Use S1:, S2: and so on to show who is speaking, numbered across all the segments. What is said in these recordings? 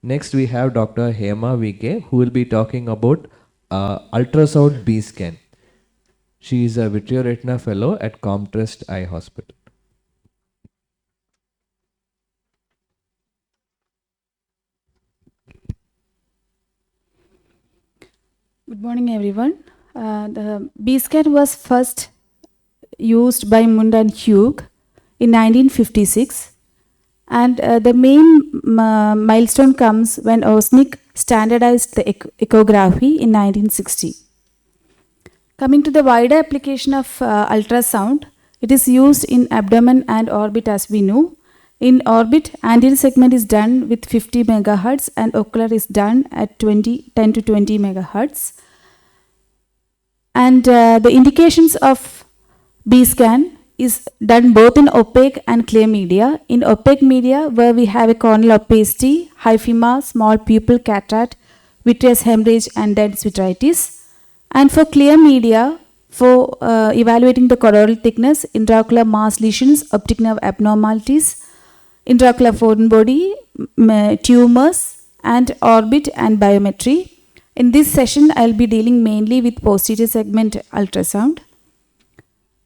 S1: Next, we have Dr. Hema VK, who will be talking about ultrasound B scan. She is a vitreoretina fellow at Comtrust Eye Hospital.
S2: Good morning, everyone. The B scan was first used by Mund and Hugh in 1956. And the main milestone comes when Osnick standardized the echography in 1960. Coming to the wider application of ultrasound, it is used in abdomen and orbit as we know. In orbit, anterior segment is done with 50 megahertz and ocular is done at 10 to 20 megahertz. And the indications of B scan is done both in opaque and clear media. In opaque media, where we have a corneal opacity, hyphema, small pupil cataract, vitreous hemorrhage, and dense vitritis. And for clear media, for evaluating the choroidal thickness, intraocular mass lesions, optic nerve abnormalities, intraocular foreign body, tumors, and orbit and biometry. In this session, I'll be dealing mainly with posterior segment ultrasound.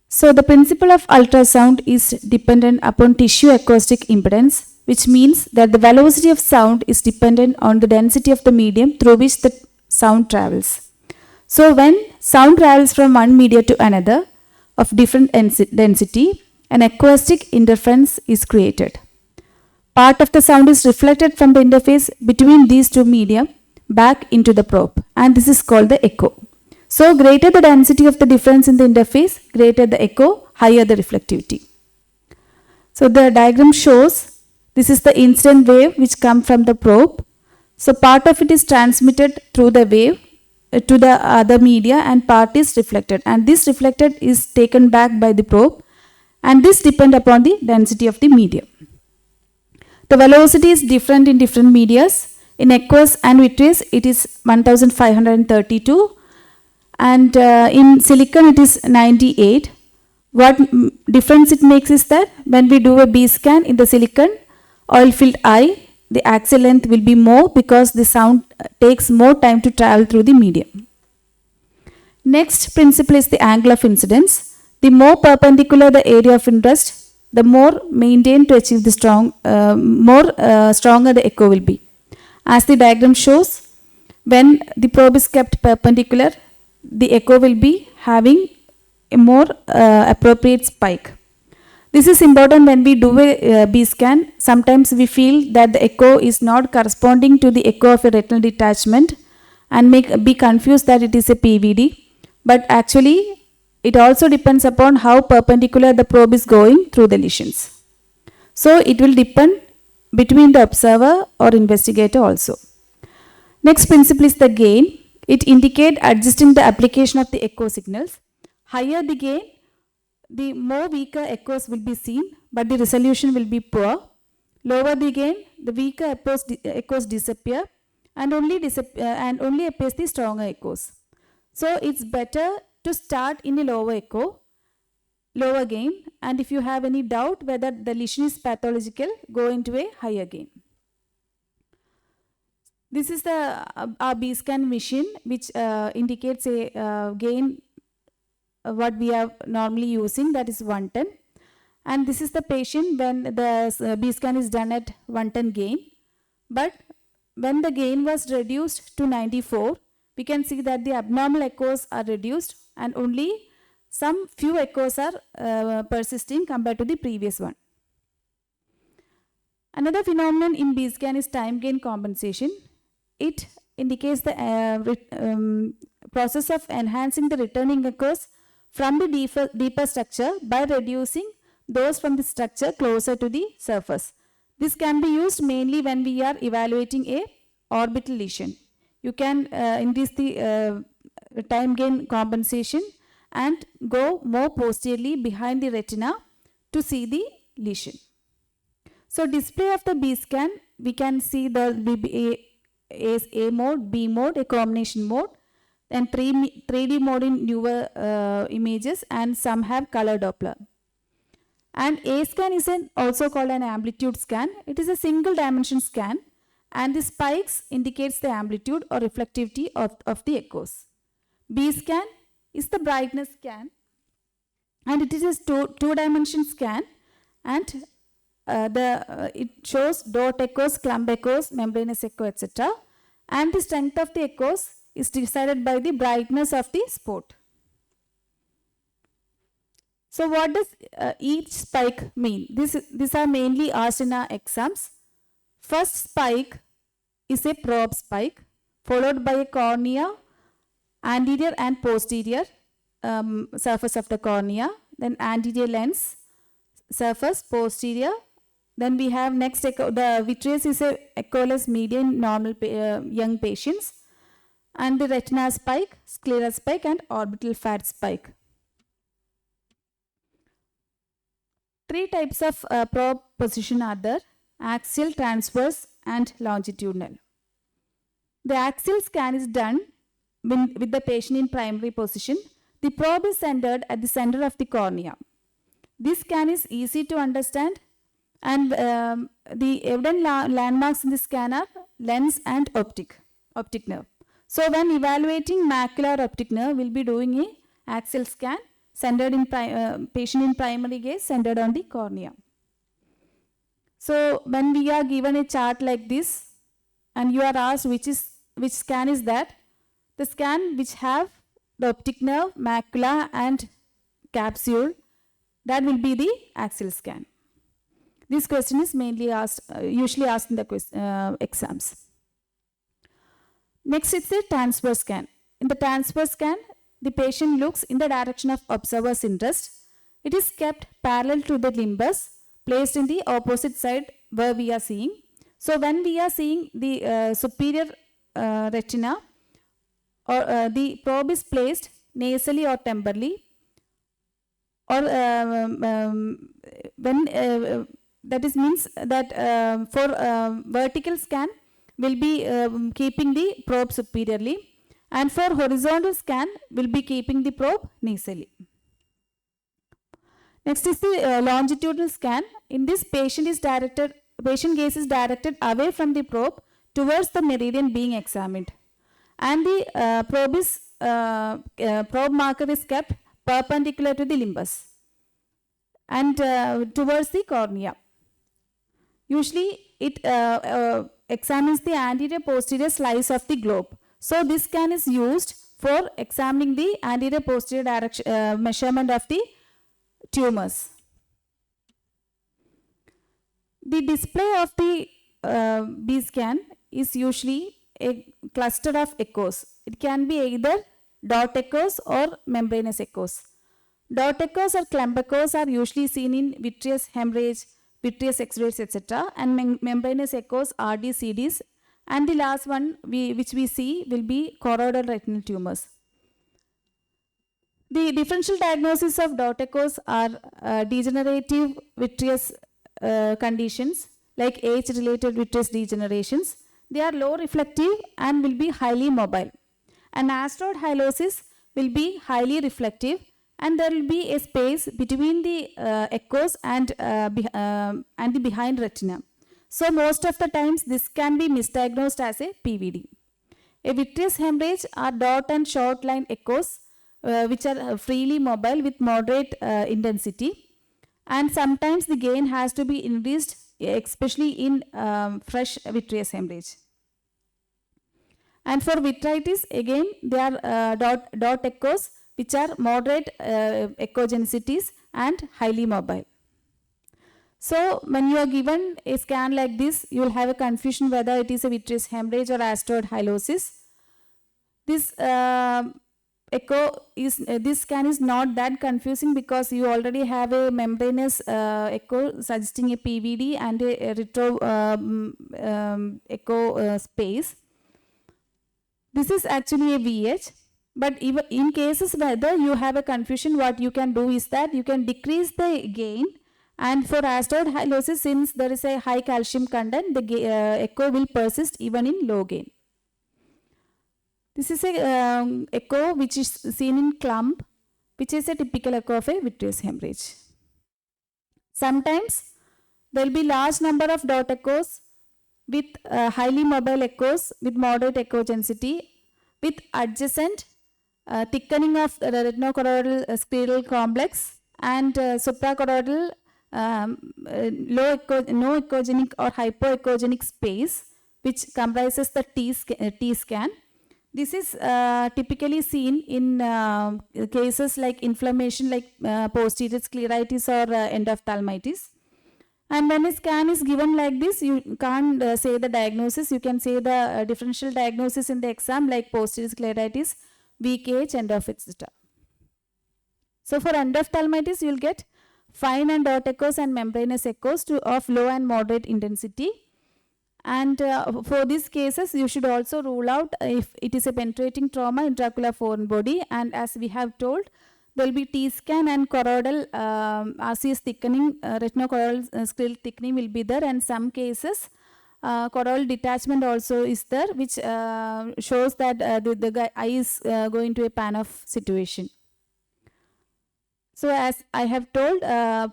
S2: So the principle of ultrasound is dependent upon tissue acoustic impedance, which means that the velocity of sound is dependent on the density of the medium through which the sound travels. So when sound travels from one media to another of different density, an acoustic interference is created. Part of the sound is reflected from the interface between these two media back into the probe, and this is called the echo. So greater the density of the difference in the interface, greater the echo, higher the reflectivity. So the diagram shows this is the incident wave which comes from the probe. So part of it is transmitted through the wave to the other media and part is reflected, and this reflected is taken back by the probe, and this depends upon the density of the medium. The velocity is different in different medias. In aqueous and vitreous, it is 1532, and in silicon, it is 98. What difference it makes is that when we do a B scan in the silicon oil-filled eye, the axial length will be more because the sound takes more time to travel through the medium. Next principle is the angle of incidence. The more perpendicular the area of interest, the more maintained to achieve the stronger the echo will be. As the diagram shows, when the probe is kept perpendicular, the echo will be having a more appropriate spike. This is important when we do a B scan. Sometimes we feel that the echo is not corresponding to the echo of a retinal detachment and be confused that it is a PVD. But actually, it also depends upon how perpendicular the probe is going through the lesions. So it will depend between the observer or investigator also. Next principle is the gain. It indicates adjusting the application of the echo signals. Higher the gain, the more weaker echoes will be seen, but the resolution will be poor. Lower the gain, the weaker echoes disappear and only appears the stronger echoes. So it's better to start in a lower gain, and if you have any doubt whether the lesion is pathological, go into a higher gain. This is our B scan machine, which indicates a gain what we are normally using, that is 110. And this is the patient when the B scan is done at 110 gain. But when the gain was reduced to 94, we can see that the abnormal echoes are reduced and only some few echoes are persisting compared to the previous one. Another phenomenon in B scan is time gain compensation. It indicates the process of enhancing the returning echoes from the deeper structure by reducing those from the structure closer to the surface. This can be used mainly when we are evaluating a orbital lesion. You can increase the time gain compensation and go more posteriorly behind the retina to see the lesion. So display of the B scan, we can see the A mode, B mode, a combination mode, and 3D mode in newer images, and some have color Doppler. And A scan is also called an amplitude scan. It is a single dimension scan, and the spikes indicates the amplitude or reflectivity of the echoes. B scan is the brightness scan, and it is a two-dimension scan, and it shows dot echoes, clump echoes, membranous echo, etc. And the strength of the echoes is decided by the brightness of the spot. So what does each spike mean? These are mainly asked in our exams. First spike is a probe spike, followed by a cornea, anterior and posterior surface of the cornea, then anterior lens, surface, posterior. Then we have next echo. The vitreous is a echoless median in normal young patients, and the retina spike, scleral spike, and orbital fat spike. Three types of probe position are there: axial, transverse, and longitudinal. The axial scan is done with the patient in primary position. The probe is centered at the center of the cornea. This scan is easy to understand, and the evident landmarks in the scan are lens and optic nerve. So when evaluating macular optic nerve, we'll be doing a axial scan centered in patient in primary gaze centered on the cornea. So when we are given a chart like this and you are asked which scan is that, the scan which have the optic nerve, macula and capsule, that will be the axial scan. This question is mainly asked, usually asked in the exams. Next is the transverse scan. In the transverse scan, the patient looks in the direction of observer's interest. It is kept parallel to the limbus, placed in the opposite side where we are seeing. So when we are seeing the superior retina, or the probe is placed nasally or temporally, or when that is means that for vertical scan will be keeping the probe superiorly, and for horizontal scan will be keeping the probe nasally. Next is the longitudinal scan. In this, patient gaze is directed away from the probe towards the meridian being examined, and the probe marker is kept perpendicular to the limbus and towards the cornea. Usually it examines the anterior posterior slice of the globe. So this scan is used for examining the anterior posterior direction measurement of the tumors. The display of the B scan is usually a cluster of echoes. It can be either dot echoes or membranous echoes. Dot echoes or clump echoes are usually seen in vitreous hemorrhage, vitreous exudates, etc. and membranous echoes, RD, CDs, and the last one which we see will be choroidal retinal tumors. The differential diagnosis of dot echoes are degenerative vitreous conditions like age-related vitreous degenerations. They are low reflective and will be highly mobile. An asteroid hyalosis will be highly reflective, and there will be a space between the echoes and the behind retina. So most of the times this can be misdiagnosed as a PVD. A vitreous hemorrhage are dot and short line echoes which are freely mobile with moderate intensity, and sometimes the gain has to be increased, especially in fresh vitreous hemorrhage. And for vitritis, again, they are dot echoes which are moderate echogenicities and highly mobile. So when you are given a scan like this, you will have a confusion whether it is a vitreous hemorrhage or asteroid hyalosis. This this scan is not that confusing because you already have a membranous echo suggesting a PVD and a retro echo space. This is actually a VH, but even in cases whether you have a confusion, what you can do is that you can decrease the gain, and for asteroid hyalosis, since there is a high calcium content, the echo will persist even in low gain. This is a echo which is seen in clump, which is a typical echo of a vitreous hemorrhage. Sometimes there will be large number of dot echoes with highly mobile echoes with moderate echogenicity, with adjacent thickening of the retinochoroidal scleral complex and suprachoroidal no echogenic or hypoechogenic space, which comprises the T scan. This is typically seen in cases like inflammation like posterior scleritis or endophthalmitis. And when a scan is given like this, you can't say the diagnosis. You can say the differential diagnosis in the exam like posterior scleritis, VKH, etc. So for endophthalmitis, you will get fine and dot echoes and membranous echoes of low and moderate intensity. And for these cases, you should also rule out if it is a penetrating trauma intraocular foreign body. And as we have told, there will be T scan and choroidal RCS thickening, retinochoroidal scleral thickening will be there, and some cases choroidal detachment also is there, which shows that the eye is going to a pan-off situation. So as I have told,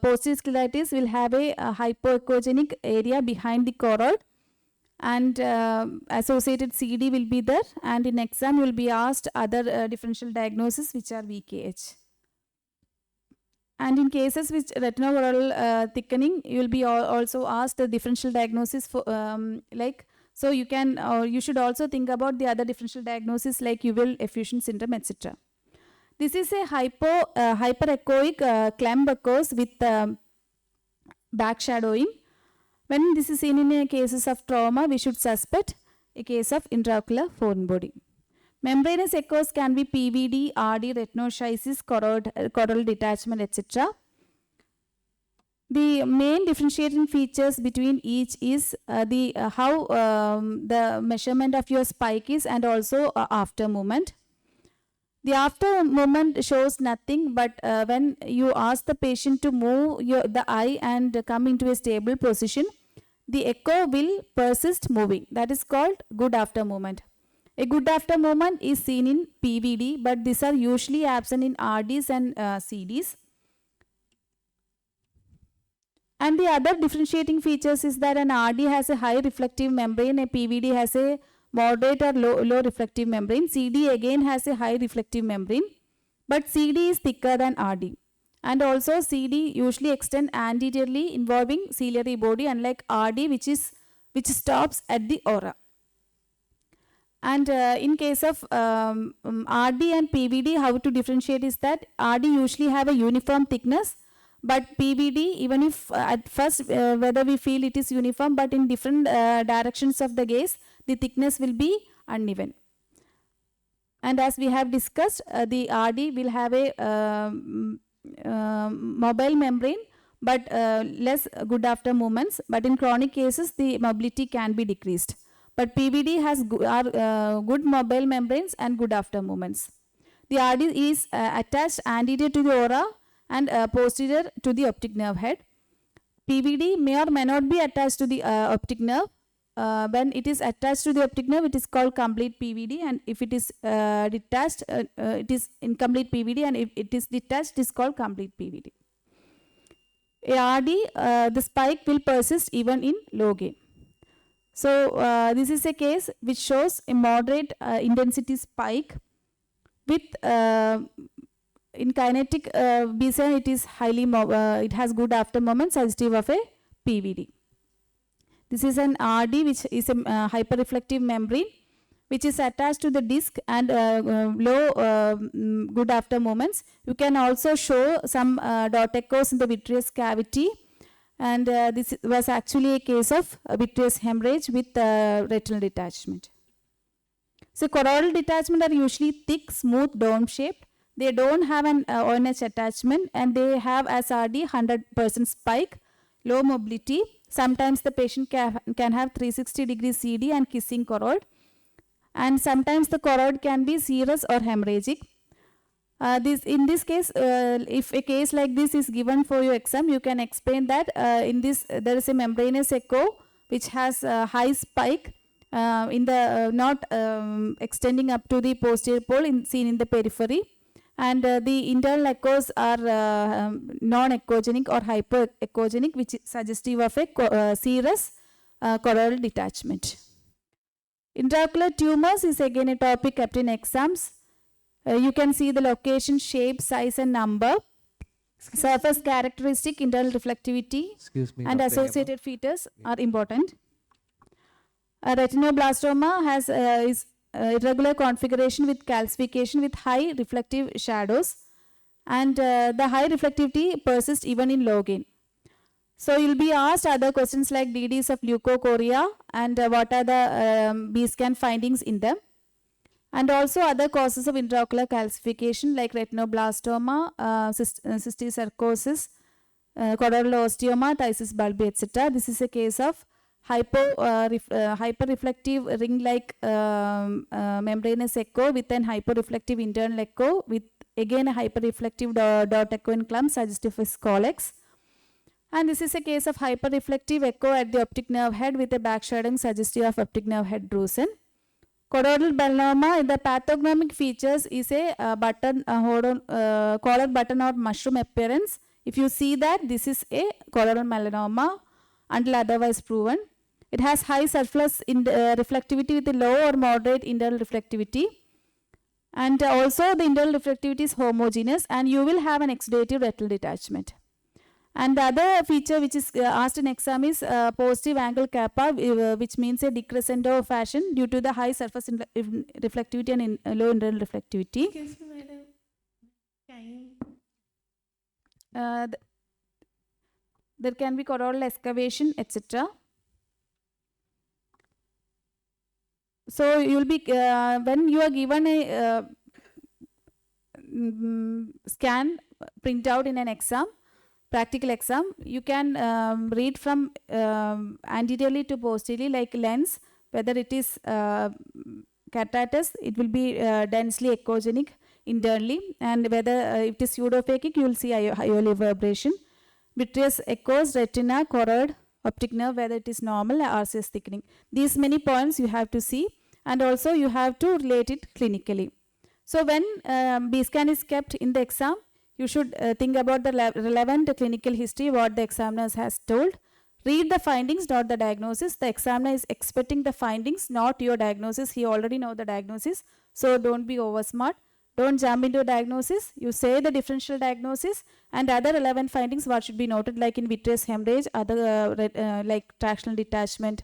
S2: posterior scleritis will have a hypoechogenic area behind the choroid, and associated CD will be there, and in exam you will be asked other differential diagnosis which are VKH. And in cases with retinochoroidal thickening, you will be also asked the differential diagnosis for so you can you should also think about the other differential diagnosis like uveal effusion syndrome, etc. This is a hyperechoic clamp echoes with back shadowing. When this is seen in a cases of trauma, we should suspect a case of intraocular foreign body. Membranous echoes can be PVD, RD, retinoschisis, choroidal detachment, etc. The main differentiating features between each is how the measurement of your spike is, and also after movement. The after movement shows nothing, but when you ask the patient to move the eye and come into a stable position, the echo will persist moving. That is called good after movement. A good after movement is seen in PVD, but these are usually absent in RDs and CDs. And the other differentiating features is that an RD has a high reflective membrane, a PVD has a moderate or low reflective membrane. CD again has a high reflective membrane, but CD is thicker than RD. And also CD usually extend anteriorly involving ciliary body, unlike RD which stops at the aura. And in case of RD and PVD, how to differentiate is that RD usually have a uniform thickness, but PVD, even if at first whether we feel it is uniform, but in different directions of the gaze, the thickness will be uneven. And as we have discussed, the RD will have a mobile membrane, but less good after movements. But in chronic cases, the mobility can be decreased. But PVD has good mobile membranes and good after movements. The RD is attached anterior to the aura and posterior to the optic nerve head. PVD may or may not be attached to the optic nerve. When it is attached to the optic nerve, it is called complete PVD, and if it is detached, it is incomplete PVD, and if it is detached, it is called complete PVD. ARD, the spike will persist even in low gain. So this is a case which shows a moderate intensity spike with in kinetic BCN it is highly it has good after moment suggestive of a PVD. This is an RD which is a hyperreflective membrane which is attached to the disc and low good after moments. You can also show some dot echoes in the vitreous cavity, and this was actually a case of vitreous hemorrhage with retinal detachment. So choroidal detachment are usually thick, smooth, dome shaped. They don't have an ONH attachment, and they have as RD 100% spike, low mobility. Sometimes the patient can have 360 degree CD and kissing choroid, and sometimes the choroid can be serous or hemorrhagic. In this case, if a case like this is given for your exam, you can explain that in this there is a membranous echo which has high spike in the not extending up to the posterior pole seen in the periphery, and the internal echoes are non-echogenic or hypoechogenic, which is suggestive of a serous choroidal detachment. Intraocular tumors is again a topic kept in exams. You can see the location, shape, size and number, surface characteristic, internal reflectivity,
S1: Excuse me,
S2: and
S1: Dr. Hema.
S2: associated features are important. Retinoblastoma has is irregular configuration with calcification with high reflective shadows, and the high reflectivity persists even in low gain. So you'll be asked other questions like DDs of leukocoria and what are the B scan findings in them, and also other causes of intraocular calcification like retinoblastoma, cysticercosis, choroidal osteoma, phthisis bulbi, etc. This is a case of hyperreflective ring-like membranous echo with an hyperreflective internal echo with again a hyperreflective dot echo in clump suggestive of scolex. And this is a case of hyperreflective echo at the optic nerve head with a backshadowing suggestive of optic nerve head drusen. Choroidal melanoma, the pathognomic features is a collar button or mushroom appearance. If you see that, this is a choroidal melanoma until otherwise proven. It has high surplus in reflectivity with a low or moderate internal reflectivity. And also the internal reflectivity is homogeneous and you will have an exudative retinal detachment. And the other feature which is asked in exam is positive angle kappa, which means a decrescendo fashion due to the high surface reflectivity and low internal reflectivity.
S3: Excuse me, madam. Time.
S2: There can be choroidal excavation, etc. So you will be when you are given a scan printout in an exam, practical exam, you can read from anteriorly to posteriorly like lens, whether it is cataractus, it will be densely echogenic internally, and whether it is pseudophakic, you will see iole vibration. Vitreous echoes, retina, choroid, optic nerve, whether it is normal or RCS thickening. These many points you have to see, and also you have to relate it clinically. So when B scan is kept in the exam, you should think about the relevant clinical history, what the examiner has told. Read the findings, not the diagnosis. The examiner is expecting the findings, not your diagnosis. He already know the diagnosis. So don't be over smart. Don't jump into diagnosis. You say the differential diagnosis and other relevant findings what should be noted, like in vitreous hemorrhage, other like tractional detachment,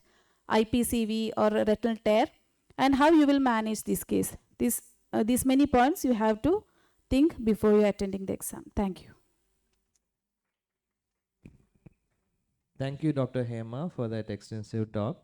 S2: IPCV or retinal tear, and how you will manage this case. These many points you have to think before you are attending the exam. Thank you.
S1: Thank you, Dr. Hema, for that extensive talk.